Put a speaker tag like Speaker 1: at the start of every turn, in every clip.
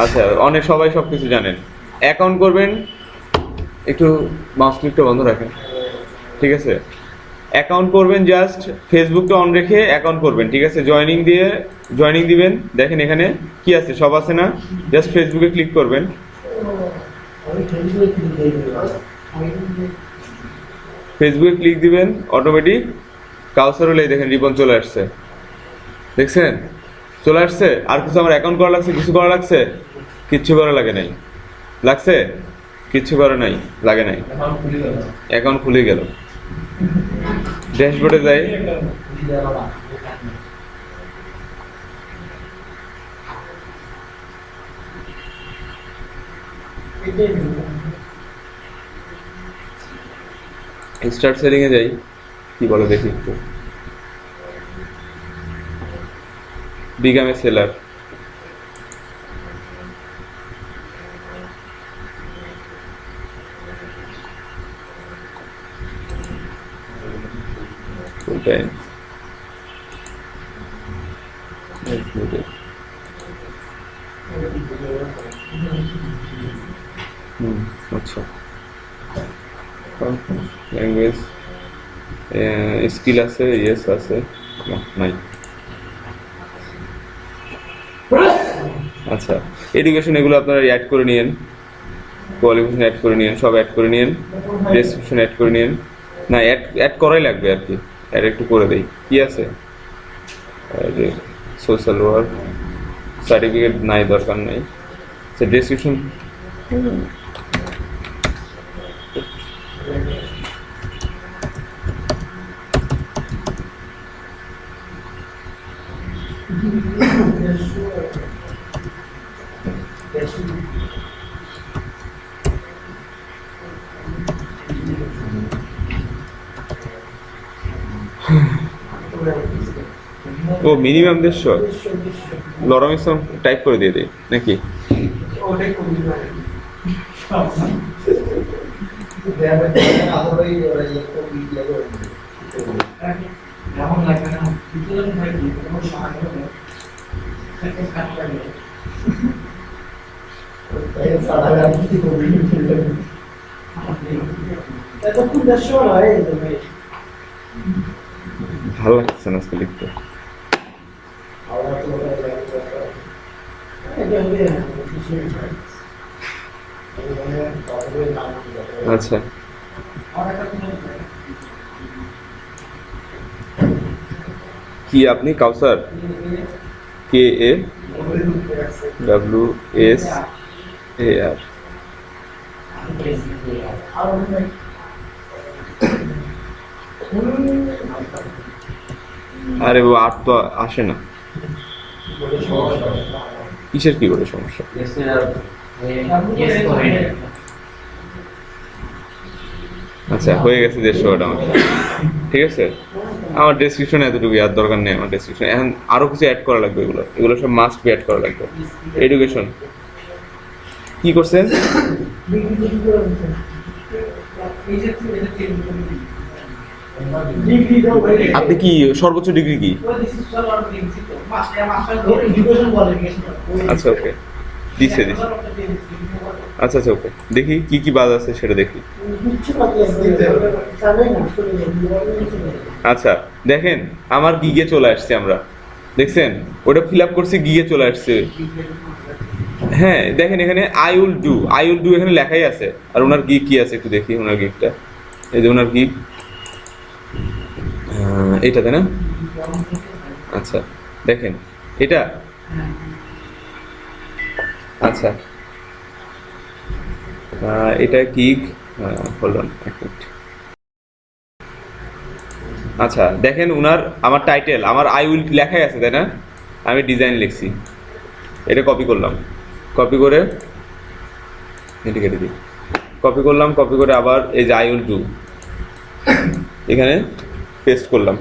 Speaker 1: আচ্ছা, অনেক সবাই সবকিছু জানেন। অ্যাকাউন্ট করবেন, একটু মাউস ক্লিকটা বন্ধ রাখেন, ঠিক আছে? অ্যাকাউন্ট করবেন, জাস্ট ফেসবুকটা অন রেখে অ্যাকাউন্ট করবেন, ঠিক আছে? জয়েনিং দিবেন। দেখেন এখানে কি আছে, সব আছে না? জাস্ট ফেসবুকে ক্লিক করবেন। ফেসবুকে ক্লিক দিবেন, অটোমেটিক কাউসার হলে দেখেন রিবন চলে আসছে, দেখছেন? চলে আসছে। আর কিছু আমার অ্যাকাউন্ট করা লাগছে? কিছু করা লাগছে? কিচ্ছু করা লাগে নাই। লাগছে? কিচ্ছু করা নাই, লাগে নাই। অ্যাকাউন্ট খুলে গেল। ড্যাশবোর্ডে যাই, স্টার্ট সেলিং এ যাই, কি বলো দেখি একটু। Become a seller, full time, আচ্ছা। ল্যাঙ্গুয়েজ স্কিল আছে, ইয়েস আছে, নাই। আচ্ছা, এডুকেশন এগুলো আপনারা অ্যাড করে নিন, কোয়ালিফিকেশন অ্যাড করে নিন, সব অ্যাড করে নিন, ডেসক্রিপশন অ্যাড করে নিন। না, অ্যাড করাই লাগবে আর কি। অ্যাড একটু করে দেই, কি আছে? সোশ্যাল ওয়ার্ক সার্টিফিকেট নাই, দরকার নাই। আচ্ছা, ডেসক্রিপশন ও মিনিমাম 150 লরমিসম টাইপ করে দিয়ে দিই নাকি? ভালো লাগছে না আজকে লিখতে। আচ্ছা, কি আপনি কাউসার? KAWSAR। আরে ও আর তো আসে না, কিসের কি করে সমস্যা? আচ্ছা, হয়ে গেছে 150 আমার, ঠিক আছে? আমার ডেসক্রিপশন এতটুকু, আর দরকার নেই আমার ডেসক্রিপশন। এখন আরো কিছু অ্যাড করা লাগবে, এগুলো সব মাস্ট বি অ্যাড করা লাগবে। এডুকেশন কি করছেন? আপনি কি সর্বোচ্চ ডিগ্রি কি? আচ্ছা, ওকে, দিচ্ছে। আচ্ছা, ওকে, দেখি কি কি বাদ আছে সেটা দেখি। আচ্ছা, দেখেন আমার গিগে চলে আসছে, আমরা দেখছেন ওটা ফিল আপ করছি, গিগে চলে আসছে। হ্যাঁ, দেখেন এখানে আই উইল ডু এখানে লেখাই আছে। আর ওনার গিগ কি আছে একটু দেখি, ওনার গিগটা, এই যে ওনার গিগ, এইটাতে না? আচ্ছা, দেখেন এটা, আচ্ছা, এটা গিগ, হোল্ড অন এক মিনিট। আচ্ছা, দেখেন উনার, আমার টাইটেল, আমার আই উইল লেখাই আছে, তাই না? আমি ডিজাইন লিখছি, এটা কপি করলাম, কপি করে এটা কেটে দিই, কপি করলাম, কপি করে আবার এই যে আই উইল ডু এখানে পেস্ট করলাম।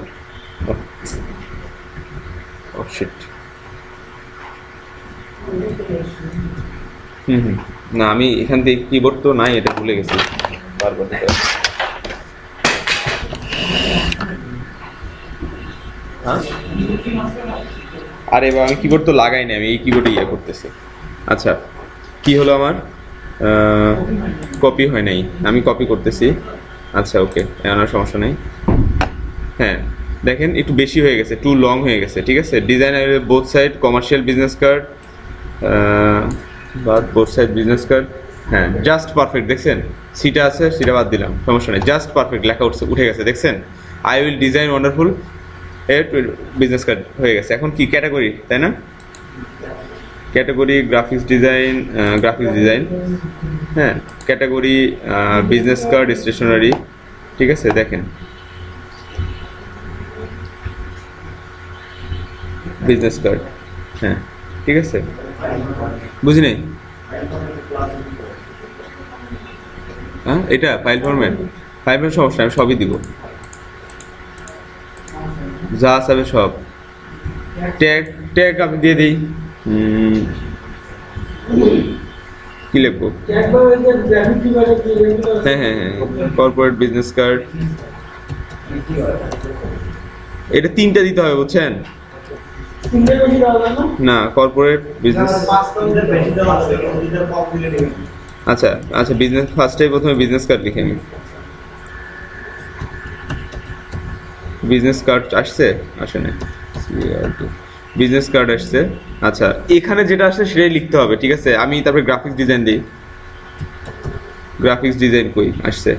Speaker 1: ও শিট, না আমি এখান থেকে কিবোর্ড তো নাই, এটা ভুলে গেছি বারবার। হ্যাঁ, আর এবার আমি কিবোর্ড তো লাগাই না, আমি এই কিবোর্ডে ইয়ে করতেছি। আচ্ছা কি হলো আমার, কপি হয় নাই, আমি কপি করতেছি। আচ্ছা ওকে, আমার সমস্যা নেই। হ্যাঁ দেখেন একটু বেশি হয়ে গেছে, টু লং হয়ে গেছে, ঠিক আছে। Designer both side commercial business card, বাদ বোথ সাইড বিজনেস কার্ড। হ্যাঁ জাস্ট পারফেক্ট, দেখছেন সিটা আছে, সিটা বাদ দিলাম, সমস্যা নেই, জাস্ট পারফেক্ট লেখা উঠে গেছে, দেখছেন। আই উইল ডিজাইন ওয়ান্ডারফুল এর বিজনেস কার্ড হয়ে গেছে। এখন কি ক্যাটাগরি, তাই না? ক্যাটাগরি গ্রাফিক্স ডিজাইন, হ্যাঁ ক্যাটাগরি বিজনেস কার্ড স্টেশনারি, ঠিক আছে। দেখেন বিজনেস কার্ড, হ্যাঁ ঠিক আছে, বুঝি নাই। হ্যাঁ এটা ফাইল ফরম্যাট, সমস্যা, আমি সবই দিব, যা আছে সব। ট্যাগ ট্যাগ আমি দিয়ে দিই, কি লিখবো? হ্যাঁ হ্যাঁ হ্যাঁ, কর্পোরেট বিজনেস কার্ড, এটা 3টা দিতে হবে বুঝছেন না, কর্পোরেট বিজনেস। আচ্ছা আচ্ছা, বিজনেস ফার্স্টে প্রথমে বিজনেস কার্ড লিখে আমি, বিজনেস কার্ড আসছে, আসে না, বিজনেস কার্ড আসছে। আচ্ছা এখানে যেটা আসছে সেটাই লিখতে হবে, ঠিক আছে। আমি তারপরে গ্রাফিক্স ডিজাইন দিই, গ্রাফিক্স ডিজাইন কই আসছে,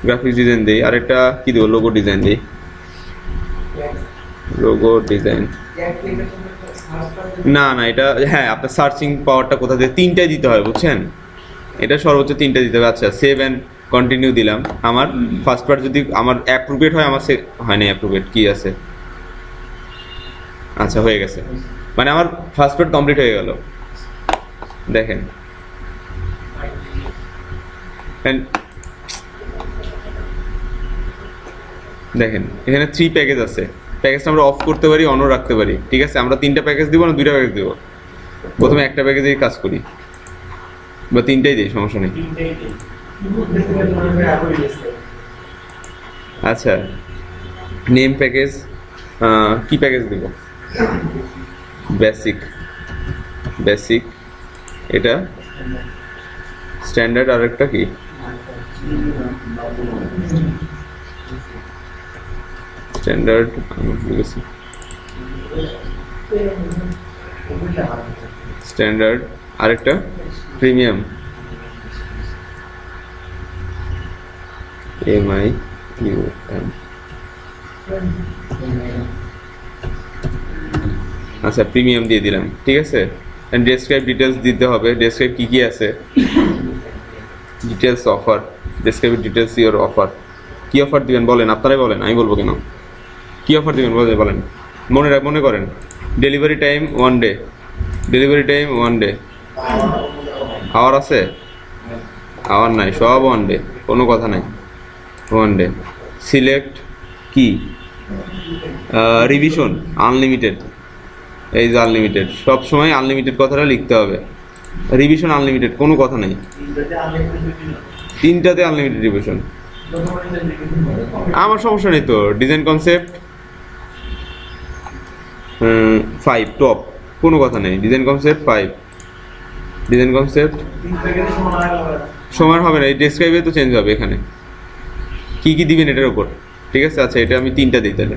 Speaker 1: গ্রাফিক্স ডিজাইন দিই। আরেকটা কি দেবো, লোগো ডিজাইন দিই, লোগো ডিজাইন। না না এটা, হ্যাঁ আপনার সার্চিং পাওয়ারটা কোথা থেকে, 3টাই দিতে হয় বুঝছেন, এটা সর্বোচ্চ 3টা দিতে হবে। আচ্ছা সেভ অ্যান্ড কন্টিনিউ দিলাম। আমার ফার্স্ট পার্ট যদি আমার অ্যাপ্রুভেড হয়, আমার হয় না অ্যাপ্রুভেড, কি আছে? আচ্ছা হয়ে গেছে, মানে আমার ফার্স্ট পার্ট কমপ্লিট হয়ে গেল। দেখেন দেখেন এখানে 3 প্যাকেজ আছে, প্যাকেজটা আমরা অফ করতে পারি, অনও রাখতে পারি, ঠিক আছে। আমরা 3টা প্যাকেজ দিব না 2টা প্যাকেজ দিব, প্রথমে একটা প্যাকেজেই কাজ করি, বা 3টাই দিই, সমস্যা নেই। আচ্ছা নেম প্যাকেজ, কি প্যাকেজ দিব? বেসিক, বেসিক এটা স্ট্যান্ডার্ড, আর একটা কি স্ট্যান্ডার্ড, স্ট্যান্ডার্ড, আরেকটা প্রিমিয়াম, MIUM। আচ্ছা প্রিমিয়াম দিয়ে দিলাম, ঠিক আছে। ডেসক্রাইব ডিটেলস দিতে হবে, ডেসক্রাইব কি কি আছে, details offer, describe details your offer. কি অফার দিবেন বলেন, আপনারাই বলেন, আমি বলবো কেন। কি অফার দিবেন বলেন, মনে করেন। Delivery time 1 day, delivery time 1 day. Hour আছে? আওয়ার নাই, সব 1 ডে, কোনো কথা নাই, 1 ডে। সিলেক্ট কি, রিভিশন আনলিমিটেড, এই যে আনলিমিটেড, সবসময় আনলিমিটেড কথাটা লিখতে হবে। রিভিশন আনলিমিটেড, কোনো কথা নেই, 3টাতে আনলিমিটেড রিভিশন, আমার সমস্যা নেই তো। ডিজাইন কনসেপ্ট 5 টপ, কোনো কথা নেই, ডিজাইন কনসেপ্ট 5, ডিজাইন কনসেপ্ট সমান হবে না, এই ডেসক্রাইবে তো চেঞ্জ হবে এখানে, কি কি দিবেন এটার উপর, ঠিক আছে। আচ্ছা এটা আমি 3টা দিই, তাহলে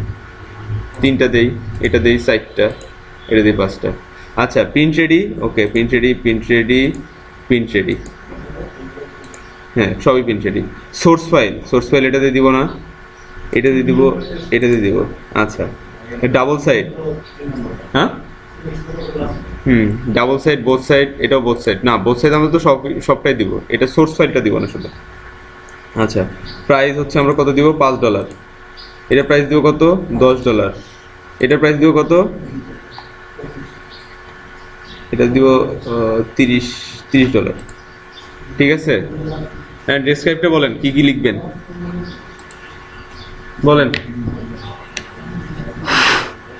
Speaker 1: 3টা দেই, এটা দেই 4টা, এটা দিই 5টা। আচ্ছা প্রিন্ট রেডি, ওকে print ready, print ready, print ready, হ্যাঁ সবই প্রিন্ট রেডি। সোর্স ফাইল এটাতে দিব না, এটাতে দিব, এটাতে দিব। আচ্ছা ডাবল সাইড, হ্যাঁ ডাবল সাইড, বোথ সাইড, এটাও বোথ সাইড না, বোথ সাইড আমরা তো সবটাই দিব, এটা সোর্স ফাইলটা দিব না শুধু। আচ্ছা প্রাইস হচ্ছে আমরা কত দিব, $5, এটা প্রাইস দিব কত, $10, এটার প্রাইস দিব কত, এটা দিব $30, ঠিক আছে। হ্যাঁ ডেসক্রাইবটা বলেন কি কি লিখবেন,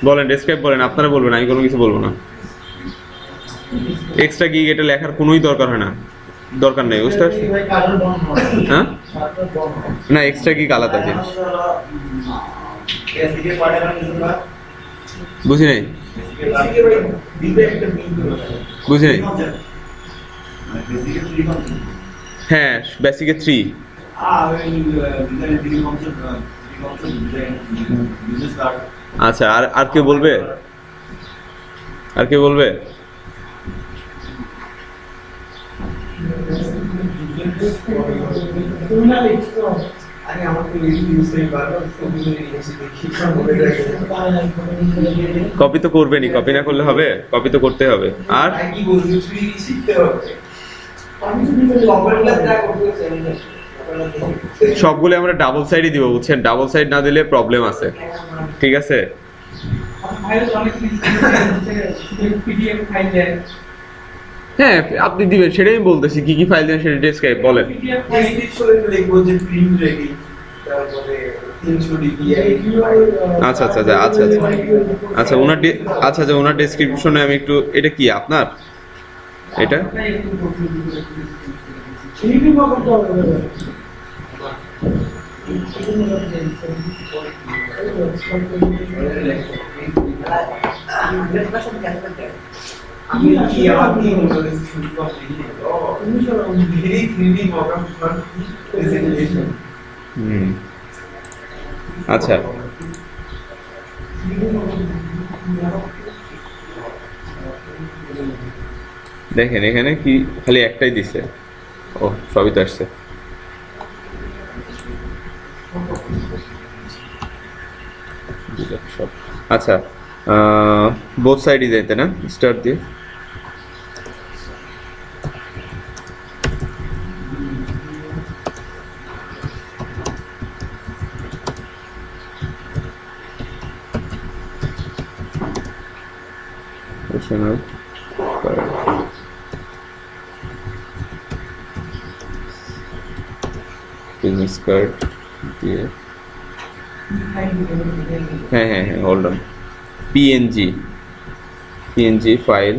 Speaker 1: বলেন ডেসক্রাইব বলেন, আপনারা বলবেন, আমি কোনো কিছু বলবো না। এক্সট্রা গিগ এটা লেখার কোনোই দরকার হয় না, দরকার নেই বুঝতে পারছি। হ্যাঁ না এক্সট্রা গিগ আলাদা জিনিস, বুঝি নাই। বুঝি নাই। হ্যাঁ বেসিকে 3। আচ্ছা আর আর কেউ বলবে? আর কেউ বলবে? কপি তো করবেনই, কপি না করলে হবে? কপি তো করতে হবে। আর সবগুলো আমরা ডাবল সাইডই দিব, বুঝছেন? ডাবল সাইড না দিলে প্রবলেম আছে, ঠিক আছে? হ্যাঁ আপনি দিবেন, সেটাই আমি বলতেছি, কি কি ফাইল দেন সেটা ডেসক্রাইব বলেন। আচ্ছা আচ্ছা আচ্ছা আচ্ছা আচ্ছা ওনার আচ্ছা আচ্ছা ওনার ডেসক্রিপশনে আমি একটু, এটা কি আপনার এটা? আচ্ছা দেখেন এখানে কি খালি একটাই দিছে? ও সবই তো আসছে। আচ্ছা বোথ সাইডই যাইতে না স্টার্ট দিয়ে। বিজনেস কার্ড দিয়ে হ্যাঁ হ্যাঁ হ্যাঁ hold on. PNG file,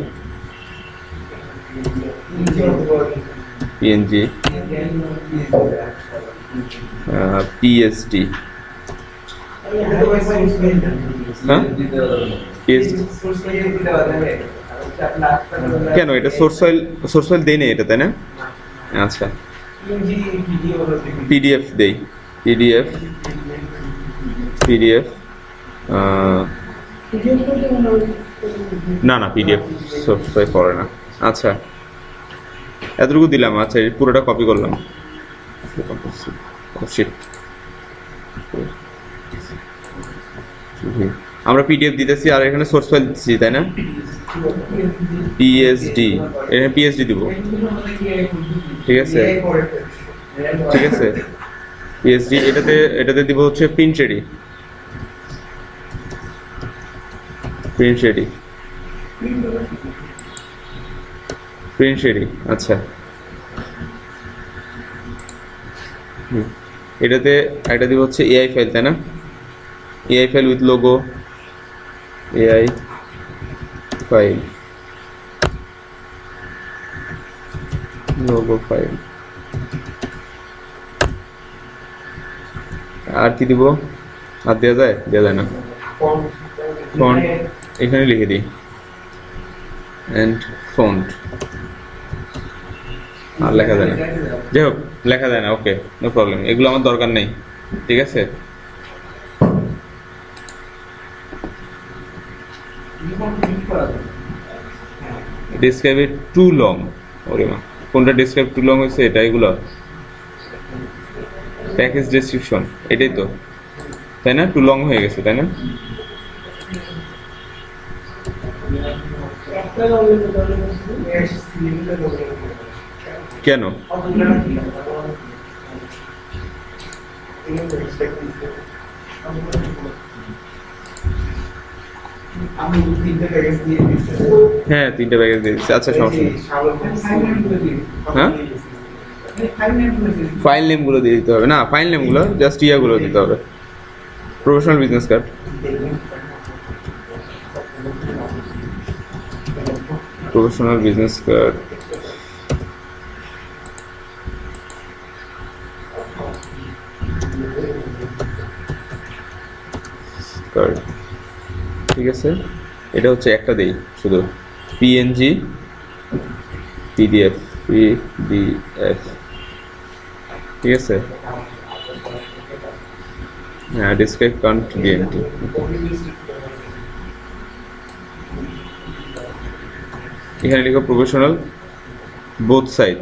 Speaker 1: PNG PSD. হ্যাঁ কেন এটা সোর্স ফাইল দেই না এটা, তাই না? আচ্ছা পিডিএফ দেই, পিডিএফ না না পিডিএফ সোর্স ফাইল করে না। আচ্ছা এতটুকু দিলাম। আচ্ছা পুরোটা কপি করলাম। আমরা পিডিএফ দিতেছি আর এখানে সোর্স ফাইল দিচ্ছি, তাই না? পিএসডি, এখানে পিএসডি দিব, ঠিক আছে? ঠিক আছে পিএসডি এটাতে দিব হচ্ছে প্রিন্ট রেডি। আচ্ছা এটাতে একটা দিব হচ্ছে এআই ফাইল, তাই না? AI file with logo, AI file, logo file. আর কি দিব? আর দেওয়া যায় না। ফন্ট এখানে লিখে দিই, এন্ড ফন্ট। আর লেখা যায় না, যাই হোক লেখা যায় না, ওকে নো প্রবলেম, এগুলো আমার দরকার নেই, ঠিক আছে? ডেসক্রাইব টু লং, ওরে মা কোনটা ডেসক্রাইব টু লং হয়েছে? এটা এগুলো প্যাকেজ ডেসক্রিপশন, এটাই তো, তাই না? টু লং হয়ে গেছে, তাই না? কেন? হ্যাঁ 3টে প্যাকেজ দিয়ে দিচ্ছি। আচ্ছা সমস্যা নেই। হ্যাঁ ফাইল নেমগুলো দিয়ে দিতে হবে না, ফাইল নেমগুলো জাস্ট ইয়াগুলো দিতে হবে। Professional business card, professional business card, ঠিক আছে? এটা হচ্ছে একটা দেই শুধু, পিএনজি পিডিএফ পিডিএফ, ঠিক আছে। হ্যাঁ, ডিসক্রাইব কান্ট বিএনটি, এখানে লিখো professional both side,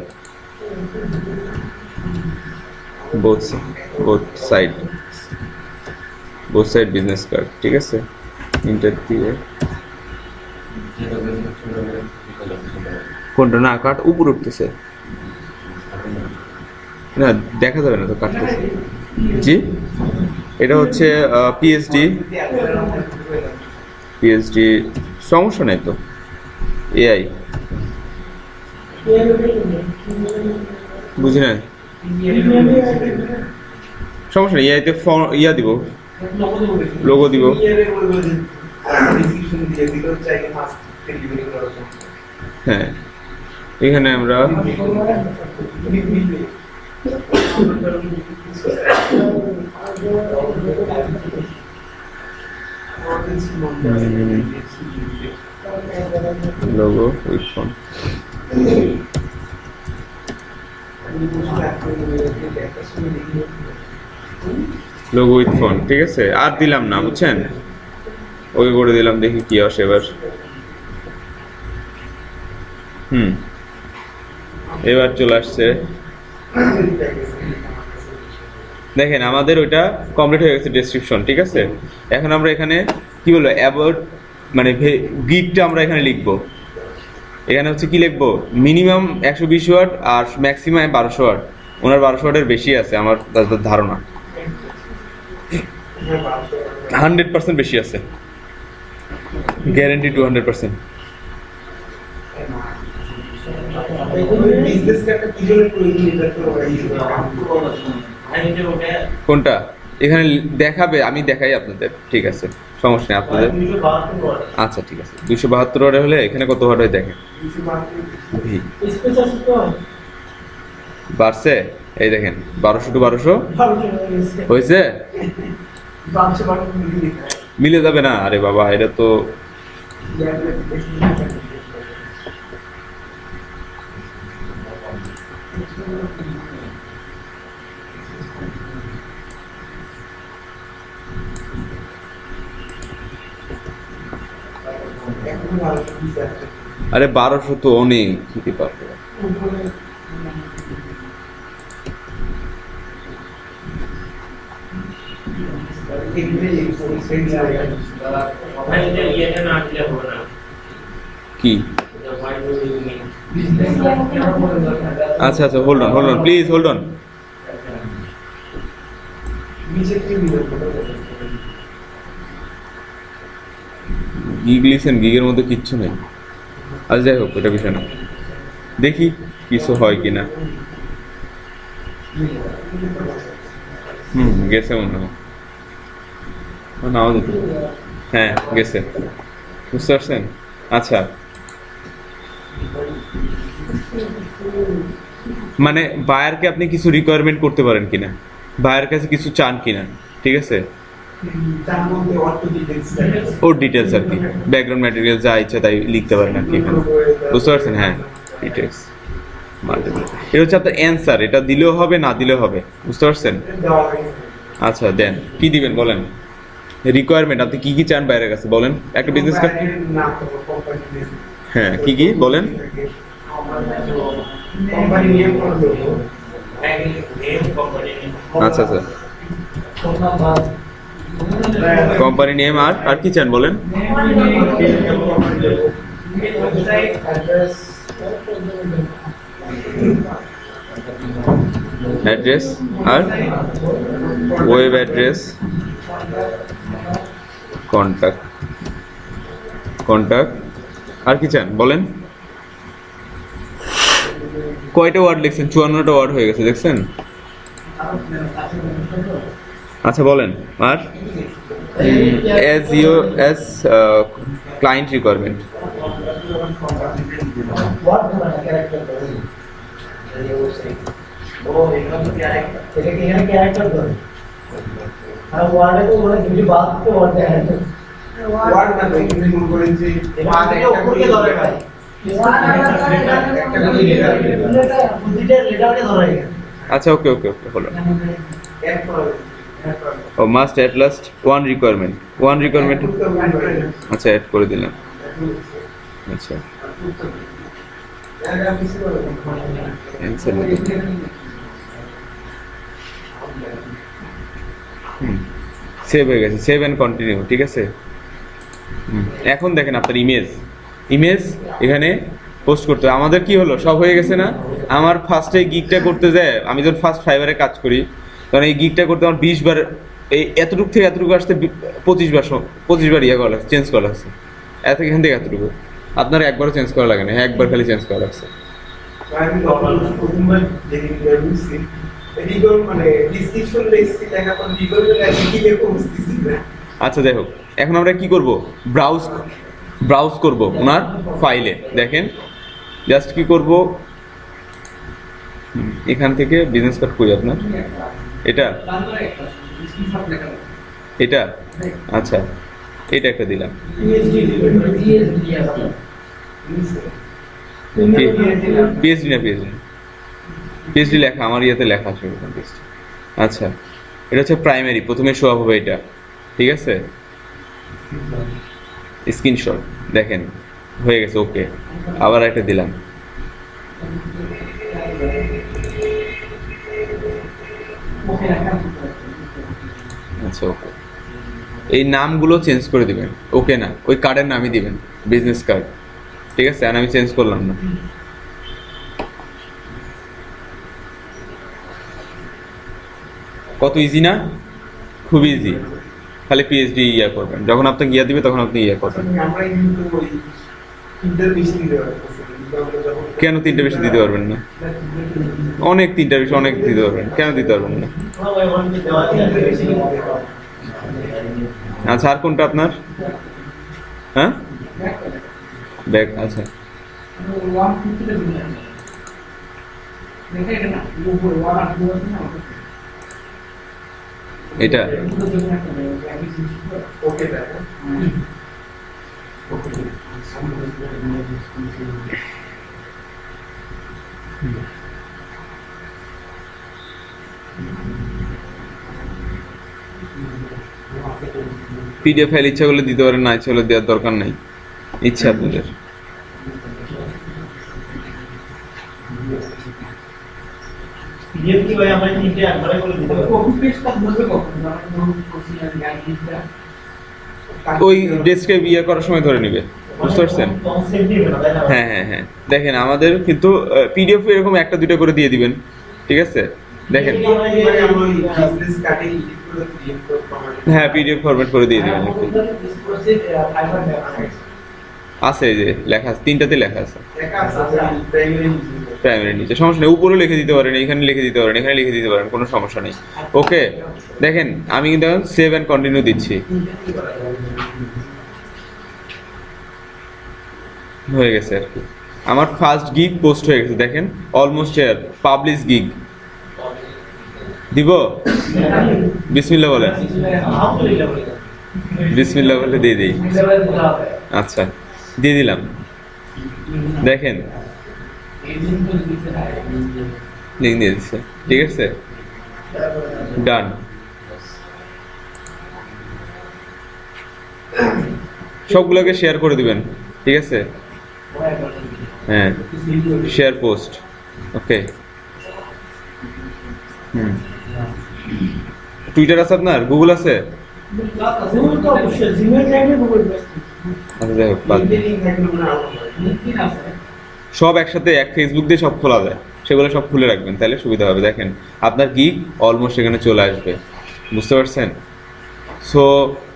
Speaker 1: both side business card, ঠিক আছে। ইন্টার দিয়ে কোনটা না কাট উপরে উঠতেছে না, দেখা যাবে না তো কাটতেছে। জি, এটা হচ্ছে পিএইচডি, সমস্যা নাই তো। এআই বুঝি না, সমস্যা নেই, এআইতে ইয়া দিব, লোগো দিব। হ্যাঁ, এখানে আমরা logo with font, logo with font, ঠিক আছে। আর দিলাম না, বুঝছেন, ওই করে দিলাম, দেখি কি আসে এবার। এবার চলে আসছে, দেখেন আমাদের ওইটা কমপ্লিট হয়ে গেছে ডেসক্রিপশন, ঠিক আছে। এখন আমরা এখানে কি বলবো, অ্যাবাউট মানে গিগটা আমরা এখানে লিখবো। এখানে হচ্ছে কি লিখবো, মিনিমাম 120 ওয়াট আর ম্যাক্সিমাম 1200 ওয়াট। ওনার 1200 ওয়াটের বেশি আছে আমার ধারণা, 100% বেশি আছে, গ্যারান্টি 200%। কোনটা এখানে দেখাবে, আমি দেখাই আপনাদের, ঠিক আছে, সমস্যা নেই আপনাদের। আচ্ছা ঠিক আছে, 272 ওয়াট হলে এখানে কত ওয়াট হয় দেখেন, বাড়ছে, এই দেখেন 1200 টু 1200 হয়েছে, মিলে যাবে না। আরে বাবা, এটা তো আরে 1200 তো অনেক খেতে পারবে। কি আচ্ছা আচ্ছা, hold on please, hold on. Gig listen, গিগের মধ্যে কিচ্ছু নেই। আচ্ছা যাই হোক, ওটা বিষয় না, দেখি কিছু হয় কিনা। গেছে মনে হয়, নাও যেত, হ্যাঁ গেছে, বুঝতে পারছেন। আচ্ছা, মানে বায়ারকে আপনি কিছু রিকোয়ারমেন্ট করতে পারেন কিনা, বায়ার কাছে কিছু চান কিনা, ঠিক আছে, ওর ডিটেলস আর কি, ব্যাকগ্রাউন্ড ম্যাটেরিয়াল যা ইচ্ছা তাই লিখতে পারেন আর কি এখানে, বুঝতে পারছেন। হ্যাঁ, ডিটেলস, এটা হচ্ছে আপনার অ্যান্সার, এটা দিলেও হবে না দিলেও হবে, বুঝতে পারছেন। আচ্ছা দেন, কি দিবেন বলেন, রিকোয়ারমেন্ট আপনি কি কি চান বাইরের কাছে বলেন, একটা বিজনেস কার্ড। হ্যাঁ, কি কি বলেন। আচ্ছা আচ্ছা, কোম্পানি নেম, আর কি চান বলেন। অ্যাড্রেস আর ওয়েব অ্যাড্রেস, কন্টাক্ট আর কি চান বলেন। কয়টা ওয়ার্ড লিখছেন, 54টা ওয়ার্ড হয়ে গেছে দেখছেন। আচ্ছা বলেন, আর as client requirement,
Speaker 2: ওয়ার্ড না তো এখানে মনে করেন যে পাঁচ একটা উপরে ধরে ভাই
Speaker 1: আচ্ছা ওকে ওকে ওকে হলো ও must at last one requirement আচ্ছা অ্যাড করে দিলাম আচ্ছা সেভ হয়ে গেছে, সেভ অ্যান্ড কন্টিনিউ, ঠিক আছে। এখন দেখেন আপনার ইমেজ এখানে পোস্ট করতে হবে। আমাদের কি হলো, সব হয়ে গেছে না। আমার ফার্স্টে গিগটা করতে যায়, আমি যখন ফার্স্ট ফাইবারে কাজ করি তখন এই গিগটা করতে আমার 20 বার, এই এতটুকু থেকে এতটুকু আসতে 25 বার ইয়ে করা চেঞ্জ করা আছে, এখান থেকে এতটুকু। আপনার একবারও চেঞ্জ করা লাগে না, একবার খালি চেঞ্জ করা লাগছে। আচ্ছা যাই হোক, এখন আমরা কি করব, ব্রাউজ করব ওনার ফাইলে। দেখেন জাস্ট কি করব, এখান থেকে বিজনেস কার্ড কই আপনার, এটা আচ্ছা এটা একটা দিলাম, পিএইচডি লেখা আমার ইয়েতে লেখা আছে। আচ্ছা এটা হচ্ছে প্রাইমারি, প্রথমে শো আপ হবে এটা, ঠিক আছে। স্ক্রিনশট দেখেন হয়ে গেছে, ওকে। আবার একটা দিলাম, আচ্ছা ওকে। এই নামগুলো চেঞ্জ করে দিবেন, ওকে না ওই কার্ডের নামই দিবেন, বিজনেস কার্ড, ঠিক আছে। আর আমি চেঞ্জ করলাম না। কত ইজি না, খুব ইজি। খালি পিএইচডি ইয়া করবেন, যখন আপনাকে ইয়া দিবে তখন আপনি ইয়া করবেন। কেন 3টা বেশি দিতে পারবেন না? অনেক 3টা বেশি অনেক দিতে পারবেন, কেন দিতে পারবেন না? আচ্ছা আর কোনটা আপনার? হ্যাঁ ব্যাক, আচ্ছা এটা পিডিএফ ফাইল ইচ্ছা করলে দিতে পারেন, না ইচ্ছা করলে দেওয়ার দরকার নাই, ইচ্ছা আপনাদের। ওই ডেস্কে ইয়ে করার সময় ধরে নিবে, বুঝতে পারছেন? হ্যাঁ হ্যাঁ হ্যাঁ, দেখেন আমাদের কিন্তু পিডিএফ এরকম 1-2টা করে দিয়ে দিবেন, ঠিক আছে। দেখেন হ্যাঁ পিডিএফ ফরম্যাট করে দিয়ে দিবেন, আছে এই যে লেখা আছে, 3টাতে লেখা আছে প্রাইমারি নিচে, সমস্যা নেই। উপরে লিখে দিতে পারেন, এখানে লিখে দিতে পারেন, এখানে লিখে দিতে পারেন, কোনো সমস্যা নেই। ওকে দেখেন আমি কিন্তু এখন সেভ অ্যান্ড কন্টিনিউ দিচ্ছি, হয়ে গেছে আর কি। আমার ফার্স্ট গিগ পোস্ট হয়ে গেছে, দেখেন অলমোস্ট হেয়ার, পাবলিশ গিগ দিব। বিসমিল্লাহ বলেন, বিসমিল্লাহ বলে দিয়ে দিই। আচ্ছা দিয়ে দিলাম, দেখেন লিঙ্ক দিয়ে দিচ্ছে, ঠিক আছে ডান। সবগুলোকে শেয়ার করে দিবেন, ঠিক আছে। হ্যাঁ শেয়ার পোস্ট, ওকে। টুইটার আছে আপনার, গুগল আছে? সব একসাথে এক ফেসবুক দিয়ে সব খোলা যায়, সেগুলো সব খুলে রাখবেন, তাহলে সুবিধা হবে। দেখেন আপনার গিগ অলমোস্ট এখানে চলে আসবে, বুঝতে পারছেন? সো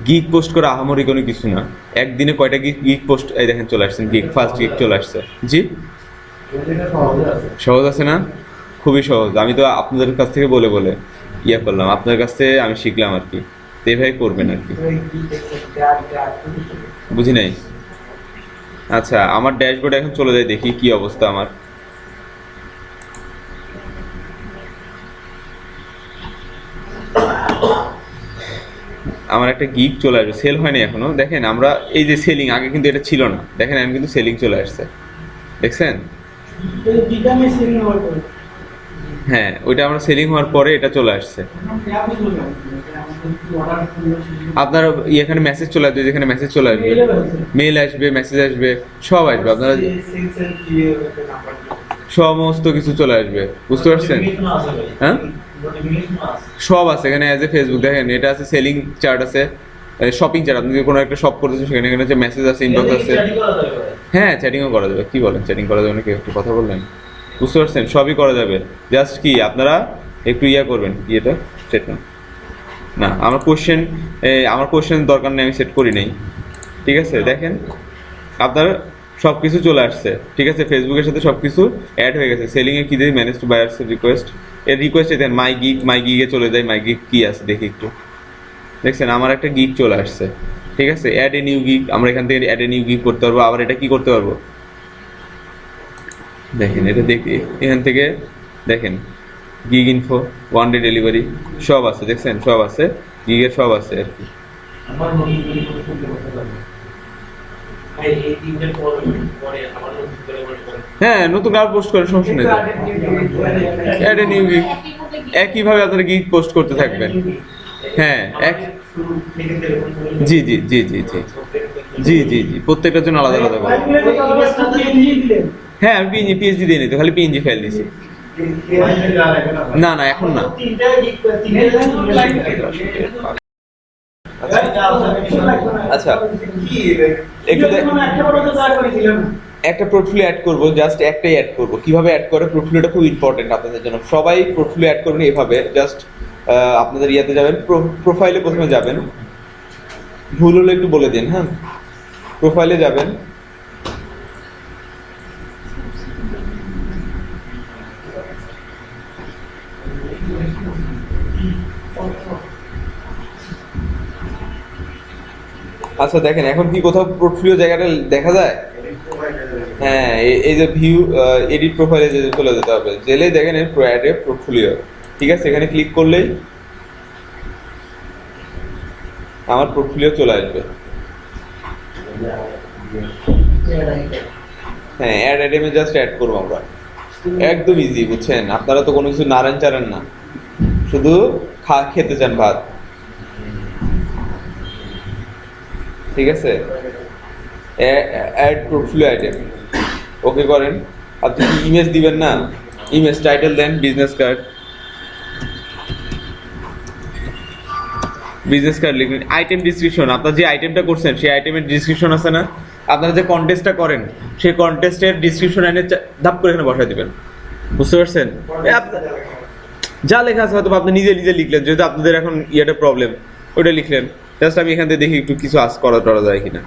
Speaker 1: গিগ পোস্ট করা আহামরি কোনো কিছু না। একদিনে কয়টা গিগ পোস্ট, এই দেখেন চলে আসছেন, গিগ ফার্স্ট গিগ চলে আসছে। জি সহজ আছে না, খুবই সহজ। আমি তো আপনাদের কাছ থেকে বলে বলে ইয়ে করলাম, আপনার কাছ থেকে আমি শিখলাম আর কি, এইভাবে করবেন আর কি। বুঝি নাই। আচ্ছা আমার ড্যাশবোর্ডে এখন চলে যাই, দেখি কি অবস্থা আমার। আমার একটা গিগ চলে আসবে, সেল হয়নি এখনো। দেখেন আমরা এই যে সেলিং, আগে কিন্তু এটা ছিল না, দেখেন এখন কিন্তু সেলিং চলে আসছে, দেখছেন? হ্যাঁ, ওইটা আমরা সেলিং হওয়ার পরে এটা চলে আসছে। আপনার এখানে মেসেজ চলে আসবে, যেখানে মেসেজ চলে আসবে, মেল আসবে, মেসেজ আসবে, সব আসবে, আপনারা সমস্ত কিছু চলে আসবে, বুঝতে পারছেন? হ্যাঁ, সব আছে এখানে। অ্যাজ এ ফেসবুক দেখেন, এটা আছে সেলিং চার্ট, আছে শপিং চার্ট। আপনি যদি কোনো একটা শপ করতেছেন সেখানে এখানে হচ্ছে মেসেজ আছে, ইনবক্স আছে। হ্যাঁ, চ্যাটিংও করা যাবে। কি বলেন, চ্যাটিং করা যাবে নাকি? একটু কথা বললেন, বুঝতে পারছেন? সবই করা যাবে। জাস্ট কি আপনারা একটু ইয়া করবেন, কি এটা সেট না, আমার কোশ্চেন দরকার নেই, আমি সেট করি নাই। ঠিক আছে, দেখেন আপনার সব কিছু চলে আসছে। ঠিক আছে, ফেসবুকের সাথে সব কিছু অ্যাড হয়ে গেছে। সেলিংয়ে কী দিয়ে ম্যানেজ টু বায়ার্স রিকোয়েস্ট, এর রিকোয়েস্টে দেন মাই গিগে চলে যায়। মাই গিগ কী আছে দেখি একটু। দেখছেন আমার একটা গিগ চলে আসছে। ঠিক আছে, অ্যাড এ নিউ গিগ, আমরা এখান থেকে অ্যাড এ নিউ গিগ করতে পারবো। আবার এটা কি করতে পারবো দেখেন, এটা দেখি এখান থেকে, দেখেন gig info, one day delivery সব আছে, দেখছেন সব আছে, গিগের সব আছে আর কি। হ্যাঁ, নতুন আর পোস্ট করার সমস্যা নেই, অ্যাড এ নিউ গিগ, একইভাবে আপনারা গিগ পোস্ট করতে থাকবেন। হ্যাঁ, জি জি জি জি জি জি জি জি প্রত্যেকটার জন্য আলাদা আলাদা করে। হ্যাঁ, আমি পিএইচডি দিয়ে নিতে, খালি পিএনজি ফাইল দিছি। না না, এখন না। আচ্ছা, একটু একটা পোর্টফোলিও অ্যাড করবো, জাস্ট একটাই অ্যাড করবো। কিভাবে অ্যাড করে, পোর্টফোলিওটা খুব ইম্পর্টেন্ট আপনাদের জন্য। সবাই পোর্টফোলিও অ্যাড করবেন এভাবে, জাস্ট আপনাদের ইয়াতে যাবেন, প্রোফাইলে প্রথমে যাবেন, ভুল হলে একটু বলে দিন। হ্যাঁ, প্রোফাইলে যাবেন, আচ্ছা দেখেন এখন কি কোথাও পোর্টফোলিও জায়গাটা দেখা যায়? হ্যাঁ, এই যে ভিউ এডিট প্রোফাইলে চলে যেতে হবে, জেলে দেখেন এর অ্যাড এ পোর্টফোলিও। ঠিক আছে, এখানে ক্লিক করলেই আমার পোর্টফোলিও চলে আসবে। হ্যাঁ, অ্যাড আইটেমে জাস্ট অ্যাড করবো আমরা, একদম ইজি, বুঝছেন? আপনারা তো কোনো কিছু নাড়েন চাড়েন না, শুধু খেতে চান ভাত। ঠিক আছে, অ্যাড পোর্টফোলিও আইটেম ওকে করেন। আপনি কি ইমেজ দিবেন না? ইমেজ টাইটেল দেন বিজনেস কার্ড, বিজনেস কার্ড লিখবেন। আইটেম ডিসক্রিপশন, আপনার যে আইটেমটা করছেন সেই আইটেমের ডিসক্রিপশন আছে না? আপনারা যে কন্টেস্টটা করেন সেই কন্টেস্টের ডিসক্রিপশন এনে ধাপ করে এখানে বসায় দিবেন, বুঝতে পারছেন? যা লেখা আছে হয়তো আপনি নিজে নিজে লিখলেন, যেহেতু আপনাদের এখন ইয়েটা প্রবলেম, ওইটা লিখলেন। জাস্ট আমি এখান থেকে দেখি একটু কিছু আজ করা যায় কিনা।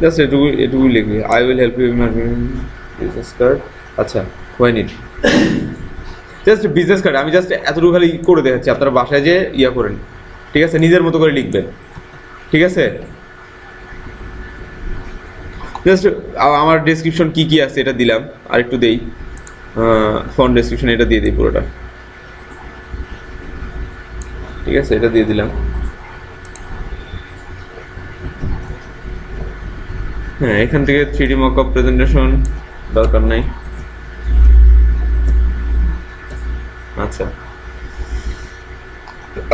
Speaker 1: জাস্ট এটুকুই লিখবি, I will help you business card. আচ্ছা, why need just business card, আমি জাস্ট এতটুকু খালি করে দেখাচ্ছি, আপনারা বাসায় যে ইয়া করেন। ঠিক আছে, নিজের মতো করে লিখবেন। ঠিক আছে, জাস্ট আমার ডেসক্রিপশন কি কি আছে এটা দিলাম, আর একটু দেই ফন্ট ডেসক্রিপশন, এটা দিয়ে দিই পুরোটা। ঠিক আছে, এটা দিয়ে দিলাম। হ্যাঁ, এখান থেকে 3D মকআপ প্রেজেন্টেশন দরকার নাই। আচ্ছা,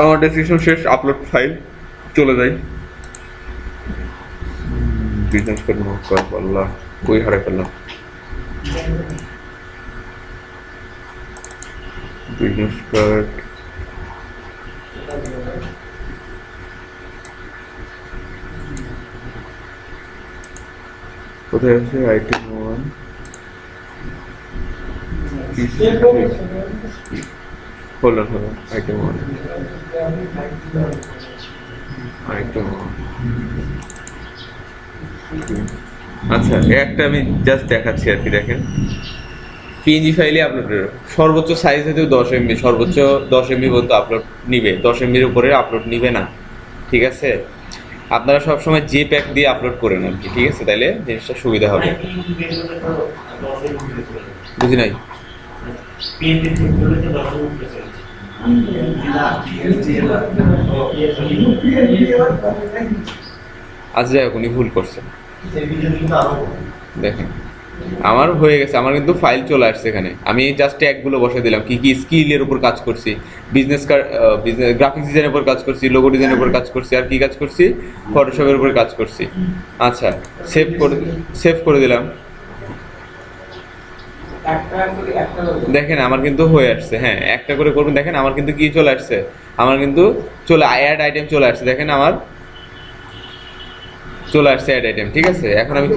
Speaker 1: আমার ডেসক্রিপশন শেষ, আপলোড ফাইল চলে যায়। বিজনেস কার্ড মকআপ, আল্লাহ বই হারাই ফেললাম। বিজনেস কার্ড, কোথায় আছে? Item 1, hold on, item 1, item 1। আচ্ছা, একটা আমি জাস্ট দেখাচ্ছি আর কি। দেখেন, পিএনজি ফাইলে আপলোড সর্বোচ্চ সাইজ হতে 10 MB, সর্বোচ্চ 10 MB পর্যন্ত আপলোড নিবে, 10 MBর উপরে আপলোড নিবে না। ঠিক আছে, আপনারা সবসময় যে প্যাক দিয়ে আপলোড করেন আর কি। ঠিক আছে, তাইলে জিনিসটা সুবিধা হবে। বুঝি নাই?
Speaker 3: PNP থেকে দর্শক উঠতে চলেছে।
Speaker 1: আজ যাই হোক উনি ভুল করছে। দেখেন আমার হয়ে গেছে, আমার কিন্তু ফাইল চলে আসছে এখানে। আমি জাস্ট ট্যাগগুলো বসে দিলাম, কি কি স্কিলের উপর কাজ করছি, বিজনেস গ্রাফিক্স ডিজাইনের উপর কাজ করছি, লোগো ডিজাইনের উপর কাজ করছি, আর কি কাজ করছি, ফটোশপের উপর কাজ করছি। আচ্ছা সেভ করে দিলাম। দেখেন আমার কিন্তু হয়ে আসছে। হ্যাঁ একটা করে করবেন। দেখেন আমার কিন্তু কি চলে আসছে, আমার কিন্তু অ্যাড আইটেম চলে আসছে। দেখেন আমার চলে আসছে অ্যাড আইটেম। ঠিক আছে, এখন আমি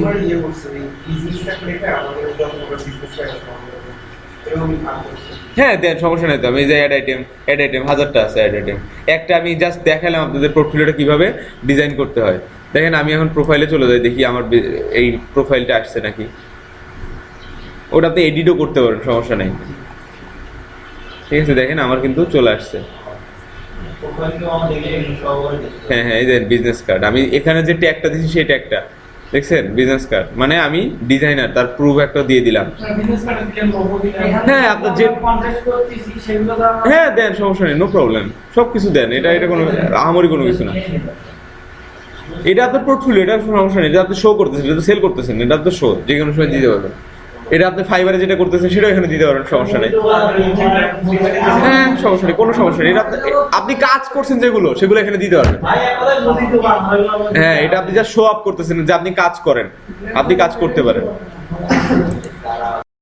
Speaker 1: হ্যাঁ দেন, সমস্যা নেই তো। আমি যে অ্যাড আইটেম 1000টা আছে অ্যাড আইটেম। একটা আমি জাস্ট দেখালাম আপনাদের পোর্টফোলিওটা কিভাবে ডিজাইন করতে হয়। দেখেন আমি এখন প্রোফাইলে চলে যাই, দেখি আমার এই প্রোফাইলটা আসছে নাকি। ওটাতে এডিটও করতে পারেন, সমস্যা নেই। ঠিক আছে, দেখেন আমার কিন্তু চলে আসছে। হ্যাঁ হ্যাঁ, এই যে বিজনেস কার্ড। আমি এখানে যে ট্যাগটা দিচ্ছি সেই ট্যাগটা দেখছেন, বিজনেস কার্ড মানে আমি ডিজাইনার, তার প্রুফ একটা দিয়ে দিলাম। হ্যাঁ আপনার যে হ্যাঁ দেন, সমস্যা নেই, নো প্রবলেম, সব কিছু দেন। এটা কোনো আহামরি কোনো কিছু না। এটা আপনার পোর্টফোলিও, এটা সমস্যা নেই। এটা আপনি শো করতেছেন, এটা তো সেল করতেছেন, এটা তো শো যে কোনো সময় দিতে পারবেন। এটা আপনি ফাইবারে যেটা করতেছেন সেটাও এখানে দিতে পারেন, সমস্যা নেই। হ্যাঁ সমস্যা নেই, কোনো সমস্যা নেই। এটা আপনি কাজ করছেন যেগুলো, সেগুলো এখানে দিতে পারবেন। হ্যাঁ এটা আপনি যা শো আপ করতেছেন যে আপনি কাজ করেন, আপনি কাজ করতে পারেন।